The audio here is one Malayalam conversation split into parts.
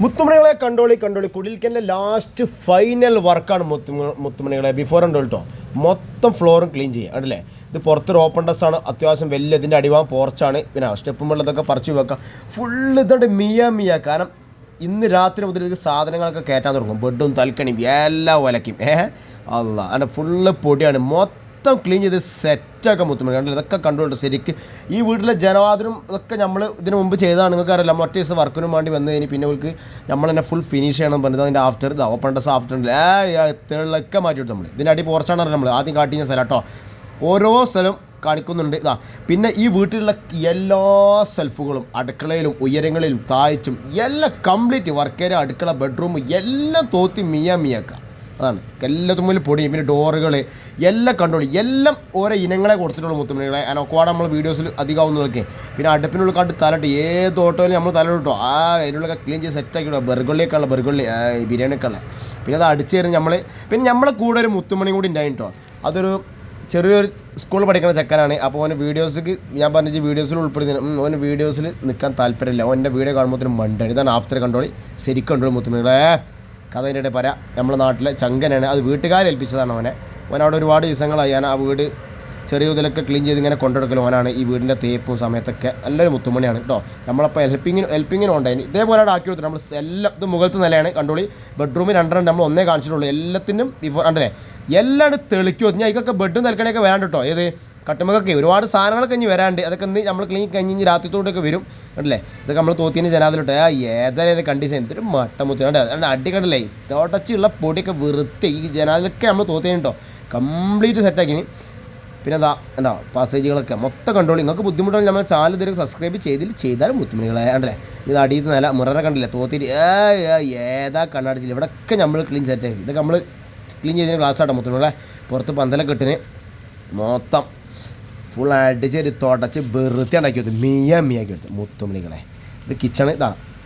മുത്തുമണികളെ കണ്ടോളി കുടിൽക്കൻ്റെ ലാസ്റ്റ് ഫൈനൽ വർക്കാണ് മുത്തുമണികളെ ബിഫോർ ഉണ്ട് കേട്ടോ. മൊത്തം ഫ്ലോറും ക്ലീൻ ചെയ്യുക കണ്ടില്ലേ. ഇത് പുറത്തൊരു ഓപ്പൺ ഡസ്സാണ്, അത്യാവശ്യം വലിയ ഇതിൻ്റെ അടിവാൻ പോർച്ചാണ്. പിന്നെ സ്റ്റെപ്പും വെള്ളത്തൊക്കെ പറിച്ചു വെക്കാം. ഫുള്ള് ഇതോടെ മിയ കാരണം ഇന്ന് രാത്രി മുതൽ ഇത് സാധനങ്ങളൊക്കെ കയറ്റാൻ തുടങ്ങും. ബെഡും തൽക്കണിയും എല്ലാം ഒലക്കും. അല്ല അതിൻ്റെ ഫുള്ള് പൊടിയാണ്. മൊത്തം ക്ലീൻ ചെയ്ത് സെറ്റാക്കാൻ മുത്തുമണി കണ്ടില്ല. ഇതൊക്കെ കണ്ടുകൊണ്ട് ശരിക്ക് ഈ വീട്ടിലെ ജനവാതിലും ഇതൊക്കെ നമ്മൾ ഇതിന് മുമ്പ് ചെയ്തതാണ്. നിങ്ങൾക്ക് അറിയില്ല, മറ്റേ ദിവസം വർക്കിനും വേണ്ടി വന്നു കഴിഞ്ഞ് പിന്നെ അവർക്ക് നമ്മൾ തന്നെ ഫുൾ ഫിനിഷ് ചെയ്യണം പറഞ്ഞത്. അതിൻ്റെ ആഫ്റ്റർ ഇത് ഓപ്പൺ ഡസ് ആഫ്റ്റർ തെളിലൊക്കെ മാറ്റിയിട്ട് നമ്മൾ ഇതിൻ്റെ അടി പോർച്ചാണ് നമ്മൾ ആദ്യം കാട്ടിയ സ്ഥലം കേട്ടോ. ഓരോ സ്ഥലം കാണിക്കുന്നുണ്ട്. പിന്നെ ഈ വീട്ടിലുള്ള എല്ലാ സെൽഫുകളും അടുക്കളയിലും ഉയരങ്ങളിലും താഴ്ച്ചും എല്ലാം കംപ്ലീറ്റ് വർക്കേരിയ അടുക്കള ബെഡ്റൂം എല്ലാം തോത്തി മിയാക്കാം. അതാണ് എല്ലാത്തും മുന്നിൽ പൊടി. പിന്നെ ഡോറുകൾ എല്ലാം കണ്ടോളി. എല്ലാം ഓരോ ഇനങ്ങളെ കൊടുത്തിട്ടുള്ള മുത്തുമണികളെ. അതിനൊക്കെ നമ്മൾ വീഡിയോസിൽ അധികമാവുന്നതൊക്കെ. പിന്നെ അടുപ്പിനുള്ള കണ്ട് തലട്ട് ഏത് ഓട്ടോയിലും നമ്മൾ തലട്ടോ അതിനുള്ളൊക്കെ ക്ലീൻ ചെയ്ത് സെറ്റാക്കിയിട്ടോ. ബർഗുള്ളിയൊക്കെയുള്ള ബർഗുള്ളി ബിരിയാണിയൊക്കെ ഉള്ള. പിന്നെ അത് അടിച്ചു തരും നമ്മൾ. പിന്നെ നമ്മളെ കൂടെ ഒരു മുത്തുമണി കൂടി ഉണ്ടായിട്ടോ. അതൊരു ചെറിയൊരു സ്കൂളിൽ പഠിക്കുന്ന ചെക്കനാണ്. അപ്പോൾ അവന് വീഡിയോസിക്ക് ഞാൻ പറഞ്ഞ വീഡിയോസിൽ ഉൾപ്പെടുത്തി അവന് വീഡിയോസിൽ നിൽക്കാൻ താല്പര്യമില്ല. അവൻ്റെ വീഡിയോ കാണുമ്പോഴത്തേനും മണ്ടാണ്. ഇതാണ് ആഫ്റ്റർ കണ്ടോളി. ശരിക്കും കണ്ടോളി മുത്തുമണികളെ. കഥേൻ്റെ ഇടയിൽ പറയാം. നമ്മുടെ നാട്ടിലെ ചങ്കനാണ്. അത് വീട്ടുകാരേൽപ്പിച്ചതാണ് അവനെ. അവനവിടെ ഒരുപാട് ദിവസങ്ങളായി. ഞാൻ ആ വീട് ചെറിയ ഇതിലൊക്കെ ക്ലീൻ ചെയ്ത് ഇങ്ങനെ കൊണ്ടെടുക്കലും അവനാണ്. ഈ വീടിൻ്റെ തേപ്പും സമയത്തൊക്കെ നല്ലൊരു മുത്തുമണിയാണ് കേട്ടോ. നമ്മളപ്പോൾ ഹെൽപ്പിങ്ങിനും ഉണ്ടായി. ഇതേപോലെ അവിടെ ആക്കി കൊടുത്തു. നമ്മൾ എല്ലാം ഇത് മുകളിലത്തെ നിലയാണ് കണ്ടോളി. ബെഡ്റൂമിൽ രണ്ടെണ്ണം നമ്മൾ ഒന്നേ കാണിച്ചിട്ടുള്ളൂ. എല്ലാത്തിനും ബിഫോർ കണ്ടല്ലേ എല്ലാം തെളിക്കും. ഞാൻ ഇതൊക്കെ ബെഡും തലക്കണയൊക്കെ വരാണ്ട് കേട്ടോ. ഏത് കട്ടുമ്പൊക്കെ ഒരുപാട് സാധനങ്ങളൊക്കെ കഴിഞ്ഞ് വരാണ്ട്. അതൊക്കെ ഇന്ന് നമ്മൾ ക്ലീൻ കഴിഞ്ഞ് രാത്രിത്തോട്ടൊക്കെ വരും കണ്ടല്ലേ. ഇതൊക്കെ നമ്മൾ തോത്തിന് ജനാതിലോട്ട് ഏതായാലും കണ്ടീഷൻ എന്തൊരു മട്ടമുത്തുണ്ട്. അതുകൊണ്ട് അടി കണ്ടല്ലേ തോട്ടച്ചുള്ള പൊടിയൊക്കെ വെറുതെ ഈ ജനാതിലൊക്കെ നമ്മൾ തോത്തേന് കേട്ടോ. കംപ്ലീറ്റ് സെറ്റാക്കിന്. പിന്നെ എന്താ പാസേജുകളൊക്കെ മൊത്തം കണ്ടോളി. നിങ്ങൾക്ക് ബുദ്ധിമുട്ടാണ് നമ്മൾ ചാനൽ ഇതുവരെ സബ്സ്ക്രൈബ് ചെയ്താലും മുത്തുമണികളെ കണ്ടല്ലേ. ഇത് അടിയിൽ നില മുറനെ കണ്ടില്ലേ തോത്തിരി ഏതാ കണ്ണാടിച്ചില്ല. ഇവിടെയൊക്കെ നമ്മൾ ക്ലീൻ സെറ്റാക്കി. ഇതൊക്കെ നമ്മൾ ക്ലീൻ ചെയ്തതിന് ഗ്ലാസ് ആട്ടോ മുത്തുമണികളെ. പുറത്ത് പന്തലൊക്കെ ഇട്ടിന് മൊത്തം ഫുൾ അടിച്ചൊരു തുടച്ച് വെറുതെ ഉണ്ടാക്കി കൊടുത്തു. മിയാക്കി കൊടുത്തു മുത്തുമണികളെ. ഇത് കിച്ചണ്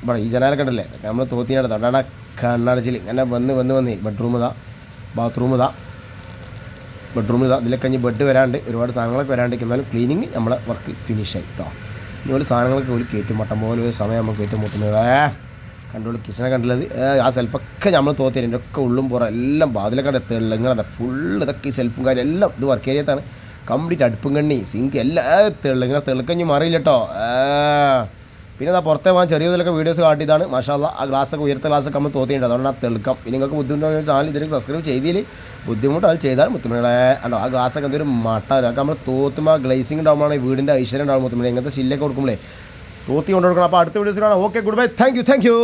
ഇവിടെ ഈ ജനാലൊക്കെ ഉണ്ടല്ലേ നമ്മൾ തോത്തിനാണ്. തൊണ്ടാണ് കണ്ണടച്ചിൽ ഇങ്ങനെ വന്ന് ബെഡ്റൂം ഇതിലൊക്കെ കഴിഞ്ഞ് ബെഡ് വരാണ്ട് ഒരുപാട് സാധനങ്ങളൊക്കെ വരാണ്ട്. എന്നാലും ക്ലീനിങ് നമ്മളെ വർക്ക് ഫിനിഷായി കേട്ടോ. ഇതുപോലെ സാധനങ്ങളൊക്കെ ഒരു കയറ്റും മട്ടം പോലെ ഒരു സമയം നമുക്ക് കയറ്റും മുത്തുമണികളെ. കണ്ടോളി കിച്ചണെ കണ്ടുള്ളത്. ആ സെൽഫൊക്കെ നമ്മൾ തോത്തിരും. എൻ്റെ ഒക്കെ ഉള്ളും പുറം എല്ലാം വാതിലൊക്കെ തെളിങ്ങാതെ ഫുള്ള് ഇതൊക്കെ ഈ സെൽഫും കാര്യം എല്ലാം ഇത് വർക്ക് ഏരിയത്താണ്. കംപ്ലീറ്റ് അടുപ്പും കണ്ണി സിങ്ക് എല്ലാം തെളിക്കഞ്ഞ് മാറിയില്ല കേട്ടോ. പിന്നെ പുറത്തെ പോകാൻ ചെറിയ ഇതിലൊക്കെ വീഡിയോസ് കാട്ടിയതാണ്. മാഷാല്ലാ ആ ഗ്ലാസ്സൊക്കെ ഉയർത്ത ഗ്ലാസ്സൊക്കെ നമ്മൾ തോത്തിയിട്ടുണ്ട്. അതുകൊണ്ട് ആ തെളിക്കാം. ഇനി നിങ്ങൾക്ക് ബുദ്ധിമുട്ടാണ് ചാനൽ ഇതിലേക്ക് സബ്സ്ക്രൈബ് ചെയ്തിൽ ബുദ്ധിമുട്ട് അത് ചെയ്താൽ മുത്തുമണികളെ ഉണ്ടോ. ആ ഗ്ലാസ്സൊക്കെ എന്തൊരു മട്ടാണ്. അതൊക്കെ നമ്മൾ തോത്തുമ്പോൾ ആ ഗ്ലേസിങ് ഉണ്ടാകുമ്പോൾ വീടിൻ്റെ ഐശ്വര്യം ഉണ്ടാകും മുത്തുമണി. ഇങ്ങനത്തെ ശില്ലൊക്കെ കൊടുക്കുമ്പോഴേ തോത്തി കൊണ്ടുകൊടുക്കണം. അപ്പോൾ അടുത്ത വീഡിയോസ് കാണാം. Okay, good bye, thank you.